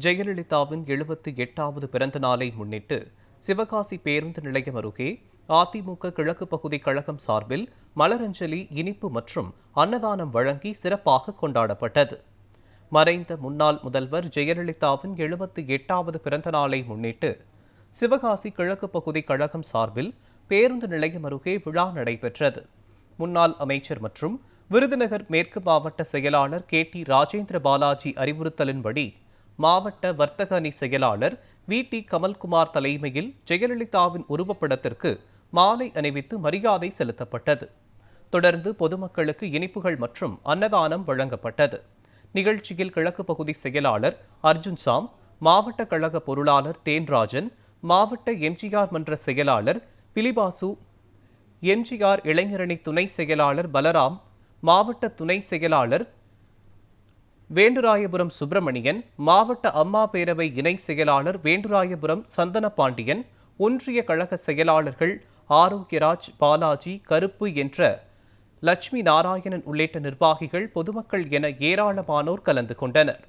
ஜெயலலிதாவின் 78வது பிறந்த நாளை முன்னிட்டு சிவகாசி பேருந்து நிலையம் அருகே அதிமுக கிழக்கு பகுதி கழகம் சார்பில் மலரஞ்சலி, இனிப்பு மற்றும் அன்னதானம் வழங்கி சிறப்பாக கொண்டாடப்பட்டது. மறைந்த முன்னாள் முதல்வர் ஜெயலலிதாவின் 78வது பிறந்த நாளை முன்னிட்டு சிவகாசி கிழக்கு பகுதி கழகம் சார்பில் பேருந்து நிலையம் அருகே விழா நடைபெற்றது. முன்னாள் அமைச்சர் மற்றும் விருதுநகர் மேற்கு மாவட்ட செயலாளர் KT ராஜேந்திர பாலாஜி அறிவுறுத்தலின்படி மாவட்ட வர்த்தக அணி செயலாளர் VT கமல்குமார் தலைமையில் ஜெயலலிதாவின் உருவப்படத்திற்கு மாலை அணிவித்து மரியாதை செலுத்தப்பட்டது. தொடர்ந்து பொதுமக்களுக்கு இனிப்புகள் மற்றும் அன்னதானம் வழங்கப்பட்டது. நிகழ்ச்சியில் கிழக்கு பகுதி செயலாளர் அர்ஜுன் சாம், மாவட்ட கழக பொருளாளர் தேன்ராஜன், மாவட்ட எம்ஜிஆர் மன்ற செயலாளர் பிலிபாசு, எம்ஜிஆர் இளைஞரணி துணை செயலாளர் பலராம், மாவட்ட துணை செயலாளர் வேண்டுராயபுரம் சுப்பிரமணியன், மாவட்ட அம்மா பேரவை இணை செயலாளர் வேண்டுராயபுரம் சந்தன பாண்டியன், ஒன்றிய கழக செயலாளர்கள் ஆரோக்கியராஜ், பாலாஜி, கருப்பு என்ற லட்சுமி நாராயணன் உள்ளிட்ட நிர்வாகிகள், பொதுமக்கள் என ஏராளமானோர் கலந்து கொண்டனர்.